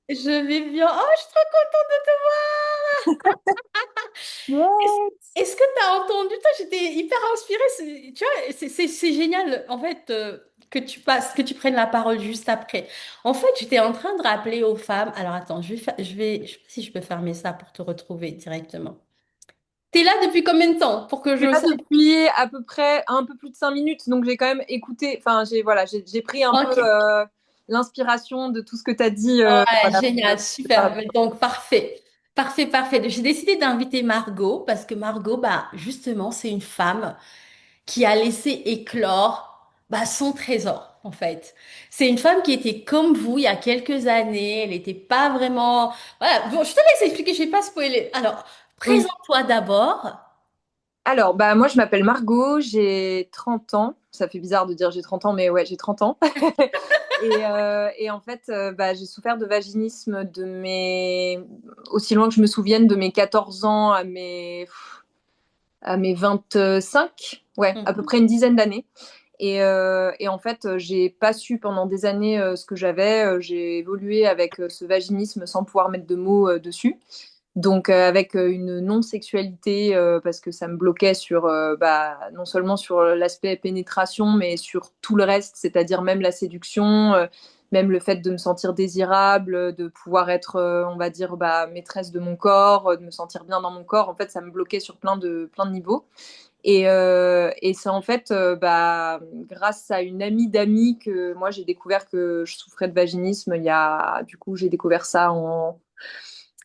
Je vais bien. Oh, je suis trop contente de te voir. Ouais. Est-ce que tu as entendu? Toi, j'étais hyper inspirée. Tu vois, c'est génial, en fait, que tu prennes la parole juste après. En fait, j'étais en train de rappeler aux femmes. Alors, attends, je sais pas si je peux fermer ça pour te retrouver directement. T'es là depuis combien de temps? Pour que Je suis je là sache. depuis à peu près un peu plus de 5 minutes, donc j'ai quand même écouté, enfin j'ai pris un peu Ok. l'inspiration de tout ce que tu as dit. Ouais, Voilà. génial, super. Donc, parfait. Parfait, parfait. J'ai décidé d'inviter Margot parce que Margot, bah, justement, c'est une femme qui a laissé éclore bah, son trésor, en fait. C'est une femme qui était comme vous il y a quelques années. Elle n'était pas vraiment... Voilà. Bon, je te laisse expliquer, je ne vais pas spoiler. Alors, Oui. présente-toi d'abord. Alors, bah, moi, je m'appelle Margot, j'ai 30 ans. Ça fait bizarre de dire j'ai 30 ans, mais ouais, j'ai 30 ans. Et en fait, bah, j'ai souffert de vaginisme aussi loin que je me souvienne, de mes 14 ans à mes 25, ouais, à peu Mhm. près une dizaine d'années. Et en fait, j'ai pas su pendant des années ce que j'avais. J'ai évolué avec ce vaginisme sans pouvoir mettre de mots dessus. Donc avec une non-sexualité parce que ça me bloquait sur bah, non seulement sur l'aspect pénétration mais sur tout le reste, c'est-à-dire même la séduction, même le fait de me sentir désirable, de pouvoir être on va dire bah, maîtresse de mon corps, de me sentir bien dans mon corps. En fait, ça me bloquait sur plein de niveaux. Et c'est en fait bah, grâce à une amie d'amis que moi j'ai découvert que je souffrais de vaginisme. Du coup, j'ai découvert ça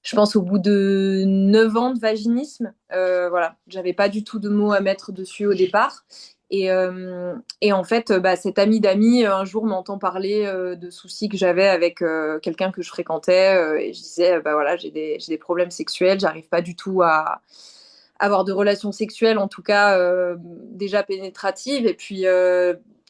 je pense au bout de 9 ans de vaginisme. Voilà, j'avais pas du tout de mots à mettre dessus au départ. Et en fait, bah, cette amie d'amis, un jour, m'entend parler de soucis que j'avais avec quelqu'un que je fréquentais. Et je disais, bah voilà, j'ai des problèmes sexuels, j'arrive pas du tout à avoir de relations sexuelles, en tout cas déjà pénétratives. Et puis,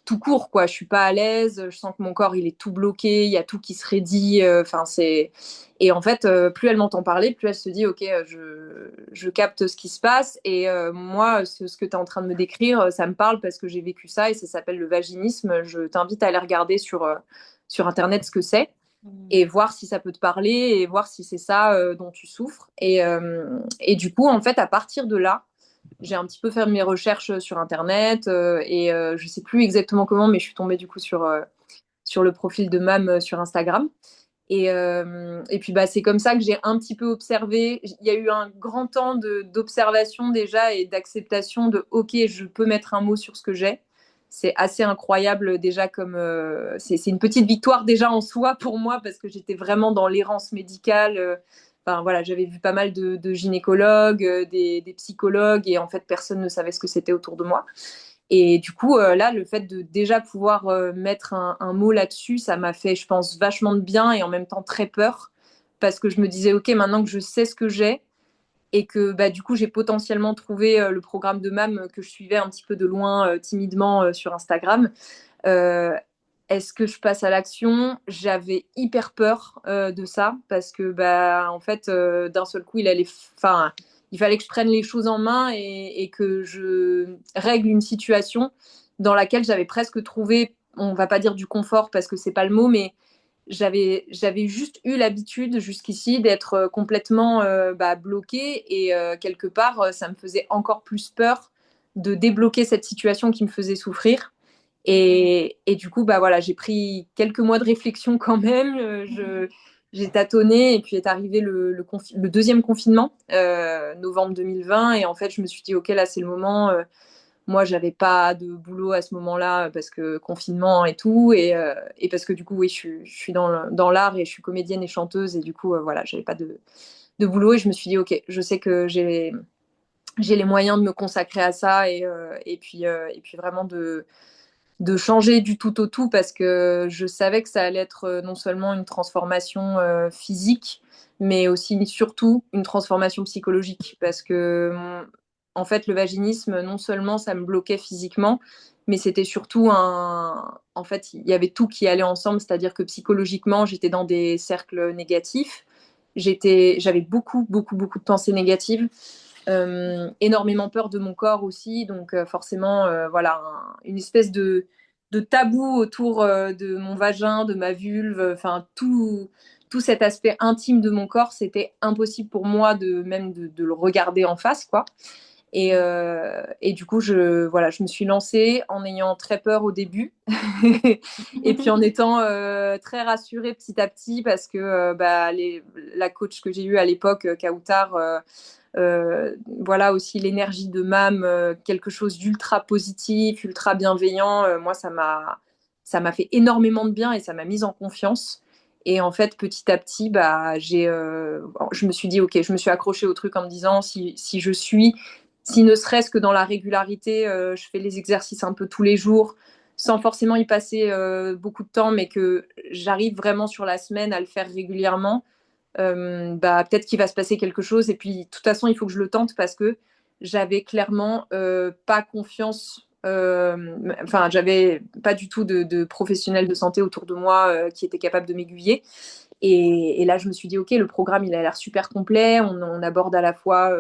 tout court, quoi. Je suis pas à l'aise, je sens que mon corps, il est tout bloqué, il y a tout qui se raidit. Enfin, c'est. Et en fait, plus elle m'entend parler, plus elle se dit, OK, je capte ce qui se passe. Et moi, ce que tu es en train de me décrire, ça me parle parce que j'ai vécu ça et ça s'appelle le vaginisme. Je t'invite à aller regarder sur Internet ce que c'est et voir si ça peut te parler et voir si c'est ça dont tu souffres. Et du coup, en fait, à partir de là, j'ai un petit peu fait mes recherches sur Internet et je sais plus exactement comment, mais je suis tombée du coup sur le profil de Mam sur Instagram. Et puis bah, c'est comme ça que j'ai un petit peu observé. Il y a eu un grand temps d'observation déjà et d'acceptation de OK, je peux mettre un mot sur ce que j'ai. C'est assez incroyable déjà comme c'est une petite victoire déjà en soi pour moi parce que j'étais vraiment dans l'errance médicale. Enfin voilà, j'avais vu pas mal de gynécologues, des psychologues et en fait personne ne savait ce que c'était autour de moi. Et du coup, là, le fait de déjà pouvoir mettre un mot là-dessus, ça m'a fait, je pense, vachement de bien et en même temps très peur parce que je me disais, OK, maintenant que je sais ce que j'ai et que bah, du coup, j'ai potentiellement trouvé le programme de MAM que je suivais un petit peu de loin, timidement sur Instagram, euh, est-ce que je passe à l'action? J'avais hyper peur de ça parce que bah en fait d'un seul coup enfin il fallait que je prenne les choses en main et que je règle une situation dans laquelle j'avais presque trouvé, on va pas dire du confort parce que c'est pas le mot, mais j'avais juste eu l'habitude jusqu'ici d'être complètement bah, bloquée et quelque part ça me faisait encore plus peur de débloquer cette situation qui me faisait souffrir. Et du coup, bah voilà, j'ai pris quelques mois de réflexion quand même. J'ai tâtonné et puis est arrivé le deuxième confinement, novembre 2020. Et en fait, je me suis dit, OK, là, c'est le moment. Moi, j'avais pas de boulot à ce moment-là parce que confinement et tout. Et parce que du coup, oui, je suis dans l'art et je suis comédienne et chanteuse. Et du coup, voilà, j'avais pas de boulot. Et je me suis dit, OK, je sais que j'ai les moyens de me consacrer à ça et puis vraiment de changer du tout au tout parce que je savais que ça allait être non seulement une transformation physique, mais aussi surtout une transformation psychologique parce que en fait le vaginisme non seulement ça me bloquait physiquement, mais c'était surtout en fait il y avait tout qui allait ensemble, c'est-à-dire que psychologiquement j'étais dans des cercles négatifs, j'avais beaucoup beaucoup beaucoup de pensées négatives, énormément peur de mon corps aussi, donc forcément, voilà, une espèce de tabou autour de mon vagin, de ma vulve, enfin tout cet aspect intime de mon corps, c'était impossible pour moi de le regarder en face, quoi. Et du coup, je me suis lancée en ayant très peur au début et puis en étant très rassurée petit à petit parce que la coach que j'ai eue à l'époque, Kautar, voilà aussi l'énergie de Mam, quelque chose d'ultra positif, ultra bienveillant. Moi, ça m'a fait énormément de bien et ça m'a mise en confiance. Et en fait, petit à petit, je me suis dit, ok, je me suis accrochée au truc en me disant, si je suis, si ne serait-ce que dans la régularité, je fais les exercices un peu tous les jours, sans forcément y passer beaucoup de temps, mais que j'arrive vraiment sur la semaine à le faire régulièrement, peut-être qu'il va se passer quelque chose. Et puis, de toute façon, il faut que je le tente parce que j'avais clairement pas confiance. Enfin, j'avais pas du tout de professionnels de santé autour de moi qui étaient capables de m'aiguiller. Et là, je me suis dit, OK, le programme, il a l'air super complet. On aborde à la fois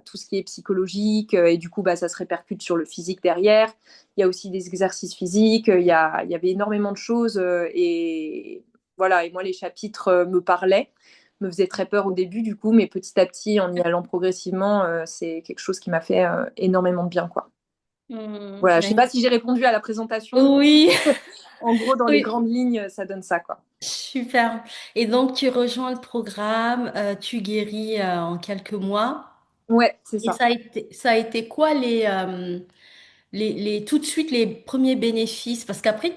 tout ce qui est psychologique et du coup, ça se répercute sur le physique derrière. Il y a aussi des exercices physiques. Il y avait énormément de choses. Et voilà, et moi, les chapitres me parlaient, me faisaient très peur au début, du coup, mais petit à petit, en y allant progressivement, c'est quelque chose qui m'a fait énormément de bien, quoi. Voilà, je sais pas Génial. si j'ai répondu à la présentation. Oui, En gros, dans les oui, grandes lignes, ça donne ça, quoi. super. Et donc, tu rejoins le programme, tu guéris en quelques mois. Ouais, c'est Et ça. ça a été quoi tout de suite les premiers bénéfices? Parce qu'après,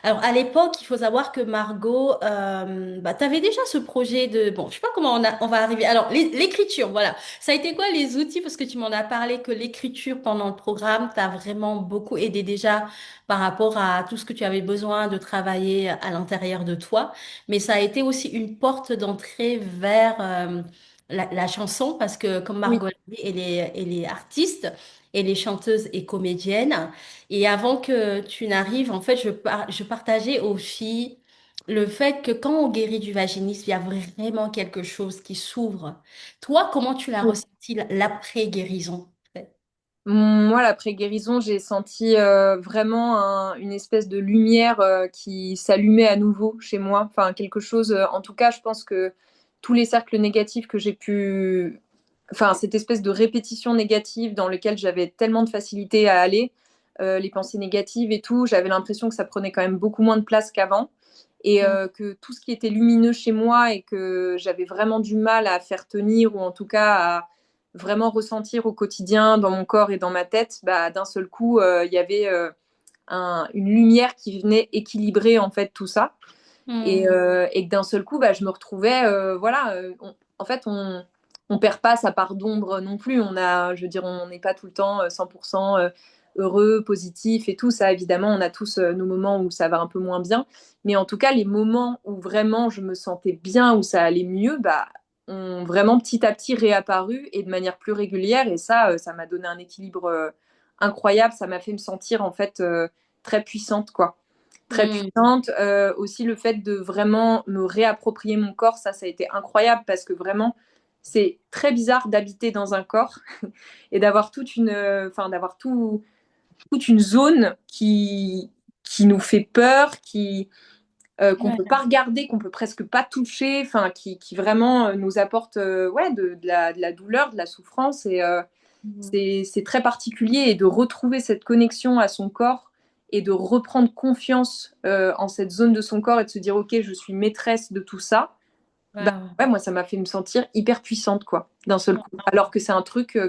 alors à l'époque, il faut savoir que Margot, tu avais déjà ce projet de, bon, je sais pas comment on va arriver. Alors, l'écriture, voilà. Ça a été quoi les outils? Parce que tu m'en as parlé que l'écriture pendant le programme t'a vraiment beaucoup aidé déjà par rapport à tout ce que tu avais besoin de travailler à l'intérieur de toi. Mais ça a été aussi une porte d'entrée vers, la chanson parce que, comme Oui. Margot l'a dit, elle est artiste. Elle est chanteuse et comédienne. Et avant que tu n'arrives, en fait, je partageais aussi le fait que quand on guérit du vaginisme, il y a vraiment quelque chose qui s'ouvre. Toi, comment tu l'as ressenti, l'après-guérison? En fait. Moi, l'après-guérison, j'ai senti vraiment une espèce de lumière qui s'allumait à nouveau chez moi. Enfin, quelque chose, en tout cas, je pense que tous les cercles négatifs que j'ai pu... Enfin, cette espèce de répétition négative dans lequel j'avais tellement de facilité à aller, les pensées négatives et tout, j'avais l'impression que ça prenait quand même beaucoup moins de place qu'avant. Et Mm, que tout ce qui était lumineux chez moi et que j'avais vraiment du mal à faire tenir ou en tout cas à vraiment ressentir au quotidien dans mon corps et dans ma tête, d'un seul coup, il y avait une lumière qui venait équilibrer en fait tout ça. mm, Et que d'un seul coup, je me retrouvais, voilà, en fait, on perd pas sa part d'ombre non plus. Je veux dire, on n'est pas tout le temps 100% heureux, positif et tout. Ça, évidemment, on a tous nos moments où ça va un peu moins bien. Mais en tout cas, les moments où vraiment je me sentais bien, où ça allait mieux, ont vraiment petit à petit réapparu et de manière plus régulière. Et ça m'a donné un équilibre incroyable. Ça m'a fait me sentir en fait très puissante, quoi, très mm. puissante. Aussi, le fait de vraiment me réapproprier mon corps, ça a été incroyable parce que vraiment, c'est très bizarre d'habiter dans un corps et d'avoir toute une zone qui nous fait peur, qu'on Ouais. peut pas regarder, qu'on peut presque pas toucher, enfin, qui vraiment nous apporte ouais, de la douleur, de la souffrance. Et Mm. c'est très particulier. Et de retrouver cette connexion à son corps et de reprendre confiance en cette zone de son corps et de se dire, OK, je suis maîtresse de tout ça, Wow. ouais, moi, ça m'a fait me sentir hyper puissante, quoi, d'un seul coup. Alors que c'est un truc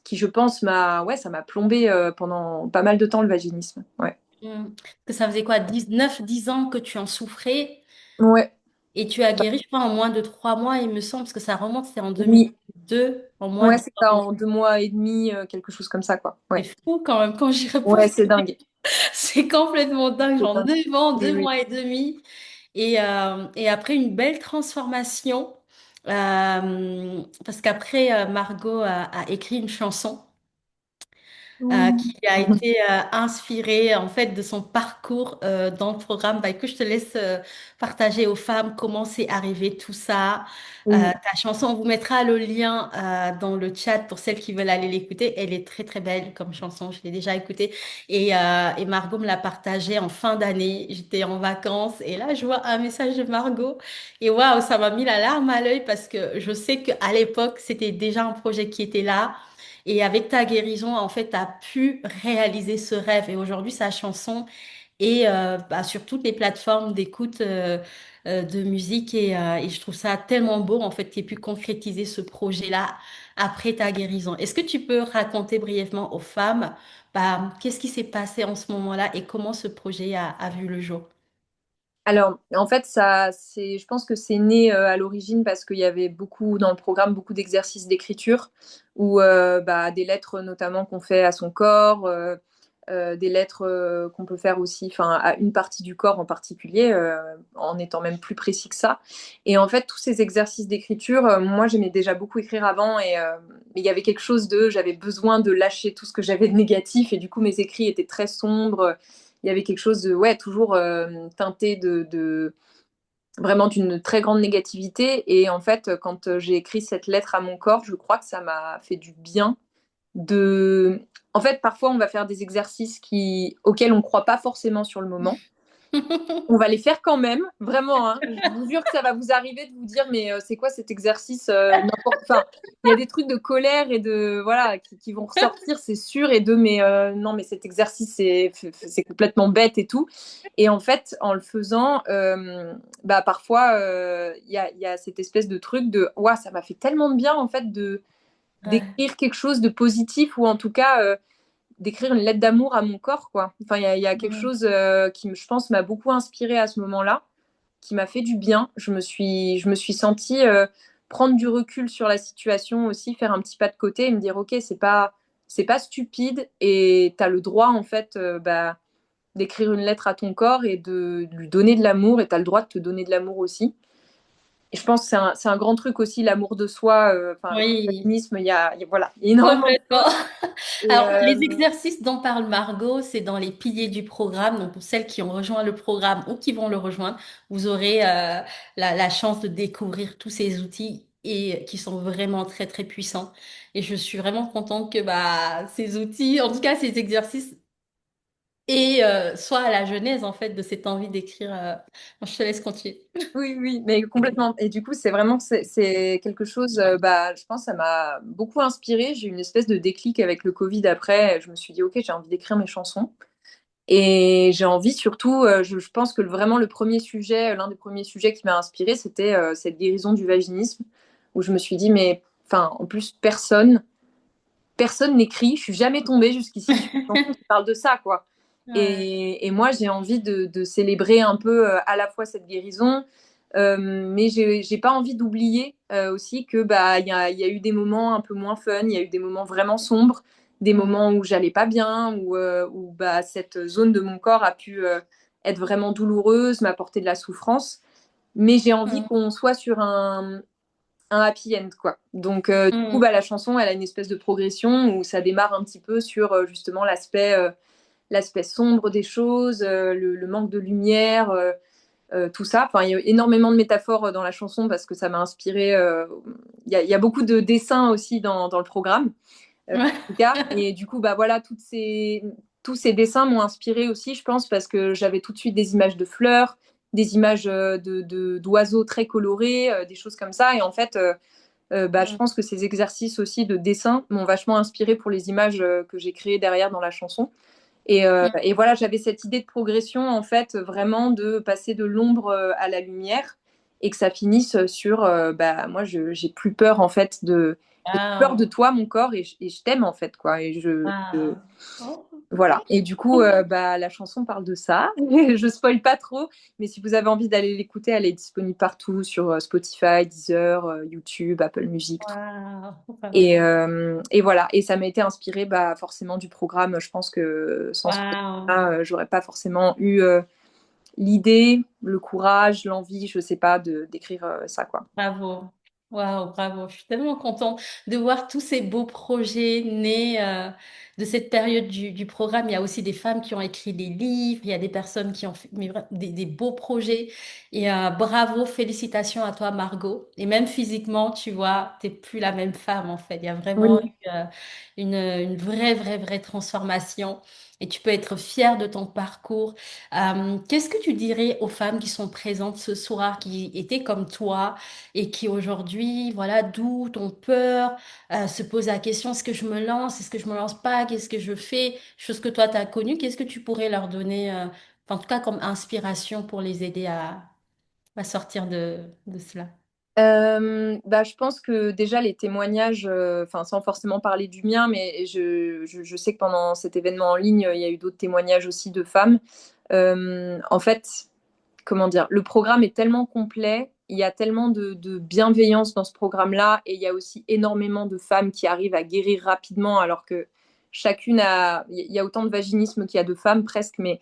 qui, je pense, ça m'a plombé pendant pas mal de temps, le vaginisme. Ouais. Mm. Que ça faisait quoi, 10 ans que tu en souffrais Ouais. et tu as guéri, je crois, en moins de 3 mois, il me semble, parce que ça remonte, c'était en Oui. 2002, en moins Ouais, de c'est ça, 3 mois. en 2 mois et demi, quelque chose comme ça, quoi. C'est Ouais. fou quand même, quand j'y Ouais, repense. c'est dingue. C'est complètement dingue, C'est genre dingue. 9 ans, Oui, deux oui. mois et demi. Et après une belle transformation, parce qu'après, Margot a écrit une chanson Oui. qui a été inspiré en fait de son parcours dans le programme. Bah, écoute, je te laisse partager aux femmes comment c'est arrivé tout ça. Oui. Ta chanson, on vous mettra le lien dans le chat pour celles qui veulent aller l'écouter. Elle est très très belle comme chanson, je l'ai déjà écoutée. Et Margot me l'a partagée en fin d'année. J'étais en vacances et là je vois un message de Margot. Et waouh, ça m'a mis la larme à l'œil parce que je sais qu'à l'époque, c'était déjà un projet qui était là. Et avec ta guérison, en fait, tu as pu réaliser ce rêve. Et aujourd'hui, sa chanson est bah, sur toutes les plateformes d'écoute de musique. Et je trouve ça tellement beau, en fait, qu'il ait pu concrétiser ce projet-là après ta guérison. Est-ce que tu peux raconter brièvement aux femmes bah, qu'est-ce qui s'est passé en ce moment-là et comment ce projet a vu le jour? Alors, en fait, je pense que c'est né à l'origine parce qu'il y avait beaucoup dans le programme, beaucoup d'exercices d'écriture ou bah, des lettres notamment qu'on fait à son corps, des lettres qu'on peut faire aussi, enfin, à une partie du corps en particulier, en étant même plus précis que ça. Et en fait, tous ces exercices d'écriture, moi, j'aimais déjà beaucoup écrire avant mais il y avait quelque chose j'avais besoin de lâcher tout ce que j'avais de négatif et du coup, mes écrits étaient très sombres. Il y avait quelque chose de ouais toujours teinté vraiment d'une très grande négativité et en fait quand j'ai écrit cette lettre à mon corps je crois que ça m'a fait du bien de en fait parfois on va faire des exercices auxquels on ne croit pas forcément sur le moment, on va les faire quand même, vraiment. Hein. Je vous jure que ça va vous arriver de vous dire, mais c'est quoi cet exercice Enfin, il y a des trucs de colère et de voilà qui vont ressortir, c'est sûr, et mais non, mais cet exercice c'est complètement bête et tout. Et en fait, en le faisant, bah parfois il y a cette espèce de truc de, ouah, ça m'a fait tellement de bien en fait de Ouais, d'écrire quelque chose de positif ou en tout cas d'écrire une lettre d'amour à mon corps, quoi. Enfin, il y a quelque ouais, chose qui, je pense, m'a beaucoup inspirée à ce moment-là, qui m'a fait du bien. Je me suis sentie prendre du recul sur la situation aussi, faire un petit pas de côté et me dire, ok, c'est pas stupide et tu as le droit, en fait, bah, d'écrire une lettre à ton corps et de lui donner de l'amour et tu as le droit de te donner de l'amour aussi. Et je pense que c'est un grand truc aussi, l'amour de soi. Enfin, avec le oui. féminisme, voilà, il y a énormément de Complètement. choses. Et, Alors, les exercices dont parle Margot, c'est dans les piliers du programme. Donc, pour celles qui ont rejoint le programme ou qui vont le rejoindre, vous aurez la chance de découvrir tous ces outils et qui sont vraiment très, très puissants. Et je suis vraiment contente que bah, ces outils, en tout cas ces exercices, et soit à la genèse en fait de cette envie d'écrire. Bon, je te laisse continuer. oui, oui, mais complètement. Et du coup, c'est vraiment c'est quelque chose, bah, je pense, ça m'a beaucoup inspirée. J'ai eu une espèce de déclic avec le Covid après. Je me suis dit, OK, j'ai envie d'écrire mes chansons. Et j'ai envie surtout, je pense que vraiment le premier sujet, l'un des premiers sujets qui m'a inspirée, c'était cette guérison du vaginisme, où je me suis dit, mais enfin, en plus, personne n'écrit. Je suis jamais tombée jusqu'ici sur une chanson qui parle de ça, quoi. Ouais. Et moi, j'ai envie de célébrer un peu à la fois cette guérison, mais j'ai pas envie d'oublier aussi que bah il y a eu des moments un peu moins fun, il y a eu des moments vraiment sombres, des Mm, moments où j'allais pas bien, où bah cette zone de mon corps a pu être vraiment douloureuse, m'apporter de la souffrance. Mais j'ai envie mm, qu'on soit sur un happy end, quoi. Donc, du coup, mm, bah, la chanson, elle a une espèce de progression où ça démarre un petit peu sur justement l'aspect sombre des choses, le manque de lumière, tout ça. Enfin, il y a énormément de métaphores dans la chanson parce que ça m'a inspiré. Il y a beaucoup de dessins aussi dans le programme, pour ouais. le cas. Et du coup, bah voilà, tous ces dessins m'ont inspiré aussi, je pense, parce que j'avais tout de suite des images de fleurs, des images d'oiseaux très colorés, des choses comme ça. Et en fait, bah, je Mm, pense que ces exercices aussi de dessin m'ont vachement inspiré pour les images que j'ai créées derrière dans la chanson. mm, Et voilà, j'avais cette idée de progression, en fait, vraiment de passer de l'ombre à la lumière et que ça finisse sur, bah, moi, j'ai plus peur, en fait, j'ai peur de wow. toi, mon corps, et je t'aime, en fait, quoi. Wow. Oh, Voilà. Et du coup, bah, la chanson parle de ça. Je spoil pas trop, mais si vous avez envie d'aller l'écouter, elle est disponible partout sur Spotify, Deezer, YouTube, Apple Music, tout. wow. Wow. Et voilà. Et ça m'a été inspiré bah, forcément du programme. Je pense que sans ce Wow. programme, j'aurais pas forcément eu l'idée, le courage, l'envie, je sais pas, d'écrire ça, quoi. Bravo. Waouh, bravo. Je suis tellement contente de voir tous ces beaux projets nés de cette période du programme. Il y a aussi des femmes qui ont écrit des livres, il y a des personnes qui ont fait des beaux projets. Et bravo, félicitations à toi, Margot. Et même physiquement, tu vois, t'es plus la même femme en fait. Il y a vraiment Oui. eu une vraie transformation. Et tu peux être fière de ton parcours. Qu'est-ce que tu dirais aux femmes qui sont présentes ce soir, qui étaient comme toi? Et qui aujourd'hui, voilà, doutent, ont peur, se posent la question, est-ce que je me lance, est-ce que je me lance pas, qu'est-ce que je fais, chose que toi tu as connue, qu'est-ce que tu pourrais leur donner, enfin, en tout cas comme inspiration pour les aider à sortir de cela? Bah, je pense que déjà les témoignages, enfin sans forcément parler du mien, mais je sais que pendant cet événement en ligne, il y a eu d'autres témoignages aussi de femmes. En fait, comment dire, le programme est tellement complet, il y a tellement de bienveillance dans ce programme-là, et il y a aussi énormément de femmes qui arrivent à guérir rapidement, alors que chacune a, il y a autant de vaginisme qu'il y a de femmes presque, mais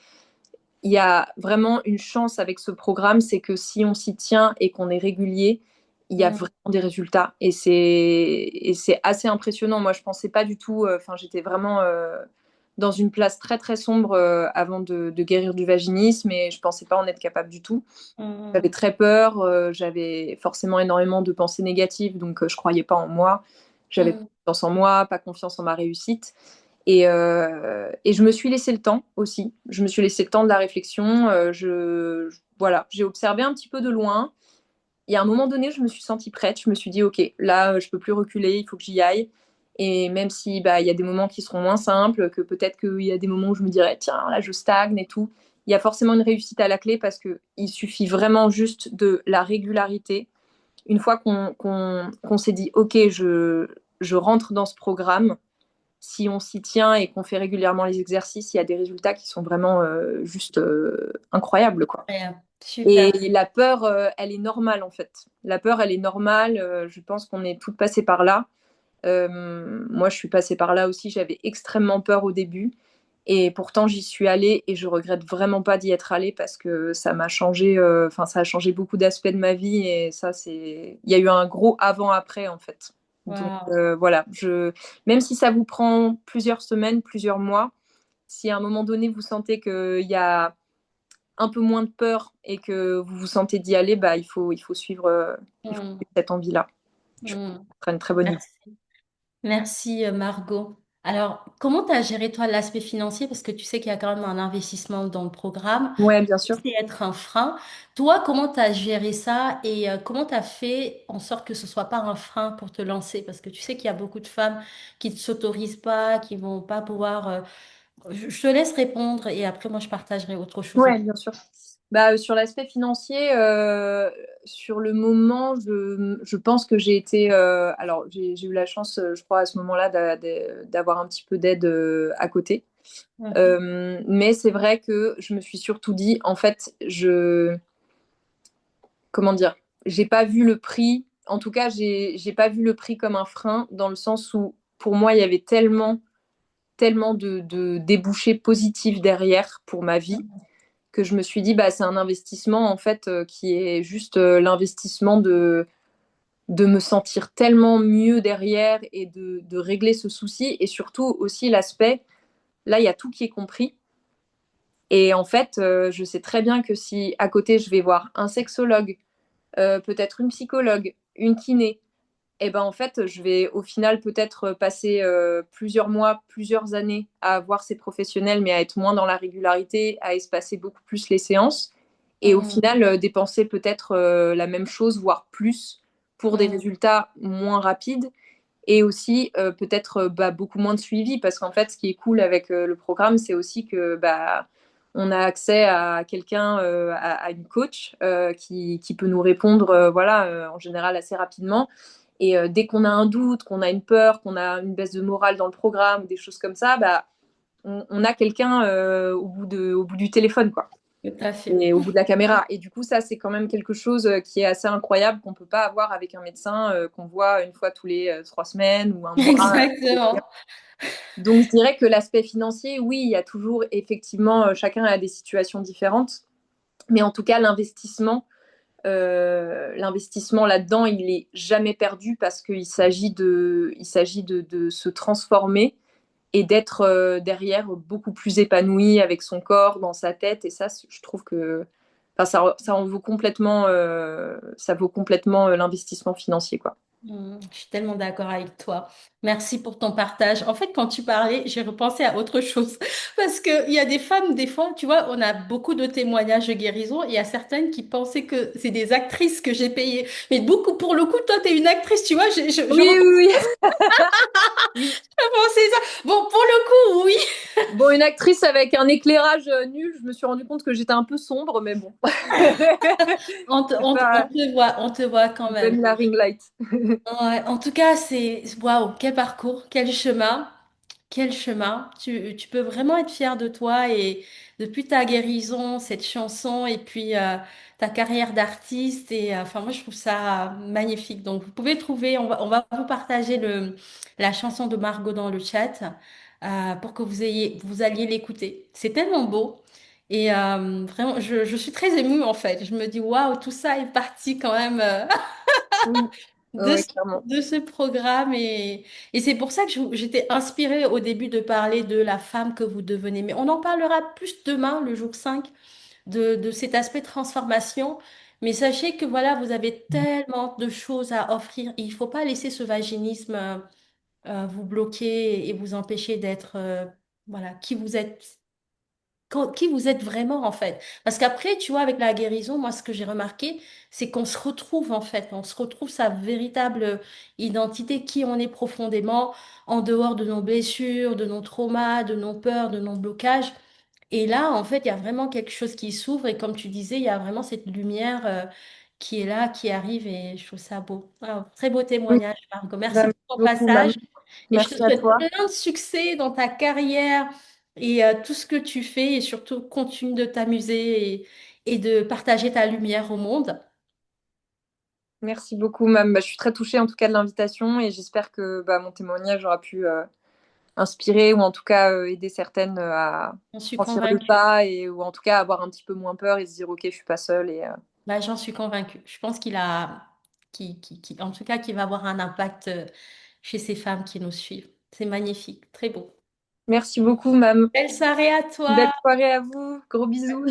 il y a vraiment une chance avec ce programme, c'est que si on s'y tient et qu'on est régulier, il y a Mm, vraiment des résultats. Et c'est assez impressionnant. Moi, je pensais pas du tout, enfin, j'étais vraiment dans une place très, très sombre avant de guérir du vaginisme et je pensais pas en être capable du tout. J'avais mm, très peur, j'avais forcément énormément de pensées négatives, donc je croyais pas en moi. J'avais pas mm, confiance en moi, pas confiance en ma réussite. Et je me suis laissé le temps aussi. Je me suis laissé le temps de la réflexion. Voilà, j'ai observé un petit peu de loin. Et à un moment donné, je me suis sentie prête. Je me suis dit, OK, là, je peux plus reculer, il faut que j'y aille. Et même si bah, il y a des moments qui seront moins simples, que peut-être qu'il y a des moments où je me dirais, tiens, là, je stagne et tout, il y a forcément une réussite à la clé parce qu'il suffit vraiment juste de la régularité. Une fois qu'on s'est dit, OK, je rentre dans ce programme, si on s'y tient et qu'on fait régulièrement les exercices, il y a des résultats qui sont vraiment juste incroyables, quoi. incroyable. Super. Et la peur, elle est normale en fait. La peur, elle est normale. Je pense qu'on est toutes passées par là. Moi, je suis passée par là aussi. J'avais extrêmement peur au début. Et pourtant, j'y suis allée et je regrette vraiment pas d'y être allée parce que ça m'a changé, enfin, ça a changé beaucoup d'aspects de ma vie et ça, c'est, il y a eu un gros avant-après en fait. Donc Waouh. voilà, même si ça vous prend plusieurs semaines, plusieurs mois, si à un moment donné vous sentez qu'il y a un peu moins de peur et que vous vous sentez d'y aller, bah, il faut Mm, suivre cette envie-là. Je pense que mm. ce sera une très bonne idée. Merci. Merci Margot. Alors, comment tu as géré toi l'aspect financier? Parce que tu sais qu'il y a quand même un investissement dans le programme. Ouais, bien sûr. C'est être un frein. Toi, comment tu as géré ça et comment tu as fait en sorte que ce soit pas un frein pour te lancer? Parce que tu sais qu'il y a beaucoup de femmes qui ne s'autorisent pas, qui vont pas pouvoir... je te laisse répondre et après, moi, je partagerai autre chose. Ouais, bien sûr. Bah, sur l'aspect financier, sur le moment, je pense que j'ai été. Alors, j'ai eu la chance, je crois, à ce moment-là, d'avoir un petit peu d'aide à côté. Mhm. Mais c'est vrai que je me suis surtout dit, en fait, comment dire, j'ai pas vu le prix. En tout cas, j'ai pas vu le prix comme un frein, dans le sens où, pour moi, il y avait tellement de débouchés positifs derrière pour ma vie que je me suis dit, bah, c'est un investissement en fait qui est juste l'investissement de me sentir tellement mieux derrière et de régler ce souci. Et surtout aussi l'aspect, là, il y a tout qui est compris. Et en fait, je sais très bien que si à côté, je vais voir un sexologue, peut-être une psychologue, une kiné, et ben en fait, je vais au final peut-être passer plusieurs mois, plusieurs années à voir ces professionnels, mais à être moins dans la régularité, à espacer beaucoup plus les séances, et au Mhm. final dépenser peut-être la même chose, voire plus, pour des Mhm. résultats moins rapides, et aussi peut-être bah, beaucoup moins de suivi, parce qu'en fait, ce qui est cool avec le programme, c'est aussi que bah, on a accès à quelqu'un, à une coach qui peut nous répondre, voilà, en général assez rapidement. Et dès qu'on a un doute, qu'on a une peur, qu'on a une baisse de morale dans le programme, des choses comme ça, bah, on a quelqu'un au bout du téléphone, quoi, Tout à fait. et au bout de la caméra. Et du coup, ça, c'est quand même quelque chose qui est assez incroyable qu'on peut pas avoir avec un médecin qu'on voit une fois tous les 3 semaines ou un mois. Exactement. Donc, je dirais que l'aspect financier, oui, il y a toujours, effectivement, chacun a des situations différentes. Mais en tout cas, l'investissement, l'investissement là-dedans, il est jamais perdu parce il s'agit de se transformer et d'être derrière beaucoup plus épanoui avec son corps, dans sa tête. Et ça, je trouve que enfin, ça en vaut complètement, ça vaut complètement l'investissement financier, quoi. Je suis tellement d'accord avec toi. Merci pour ton partage. En fait, quand tu parlais, j'ai repensé à autre chose. Parce qu'il y a des femmes, des fois, tu vois, on a beaucoup de témoignages de guérison. Et il y a certaines qui pensaient que c'est des actrices que j'ai payées. Mais beaucoup, pour le coup, toi, tu es une actrice, tu vois, je Oui, repensais oui, oui. Oui. à ça. Bon, pour le coup, oui. Bon, une actrice avec un éclairage nul, je me suis rendu compte que j'étais un peu sombre, mais bon. C'est pas... On te voit quand même. Donne la ring light. Ouais, en tout cas, c'est waouh, quel parcours, quel chemin, quel chemin. Tu peux vraiment être fier de toi et depuis ta guérison, cette chanson et puis ta carrière d'artiste et enfin moi je trouve ça magnifique. Donc vous pouvez trouver, on va vous partager la chanson de Margot dans le chat pour que vous alliez l'écouter. C'est tellement beau. Et vraiment, je suis très émue en fait. Je me dis, waouh, tout ça est parti quand même. Oui, de, ouais, ce- clairement. de ce programme. Et c'est pour ça que j'étais inspirée au début de parler de la femme que vous devenez. Mais on en parlera plus demain, le jour 5 de cet aspect transformation. Mais sachez que voilà, vous avez tellement de choses à offrir. Il ne faut pas laisser ce vaginisme vous bloquer et vous empêcher d'être voilà, qui vous êtes vraiment en fait. Parce qu'après, tu vois, avec la guérison, moi, ce que j'ai remarqué, c'est qu'on se retrouve en fait, on se retrouve sa véritable identité, qui on est profondément, en dehors de nos blessures, de nos traumas, de nos peurs, de nos blocages. Et là, en fait, il y a vraiment quelque chose qui s'ouvre et comme tu disais, il y a vraiment cette lumière qui est là, qui arrive et je trouve ça beau. Ah, très beau Oui, témoignage, Margot. bah, Merci merci pour ton beaucoup, Mam. passage et je te Merci à souhaite toi. plein de succès dans ta carrière et tout ce que tu fais et surtout continue de t'amuser et de partager ta lumière au monde. Merci beaucoup, Mam. Bah, je suis très touchée en tout cas de l'invitation et j'espère que bah, mon témoignage aura pu inspirer ou en tout cas aider certaines à J'en suis franchir le convaincue. pas et ou en tout cas avoir un petit peu moins peur et se dire ok, je suis pas seule Bah, j'en suis convaincue. Je pense en tout cas, qu'il va avoir un impact chez ces femmes qui nous suivent. C'est magnifique, très beau. Merci beaucoup, Mam. Belle soirée à Belle toi. soirée à vous. Gros bisous.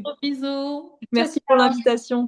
Gros bisous. Ciao, Merci pour ciao. l'invitation.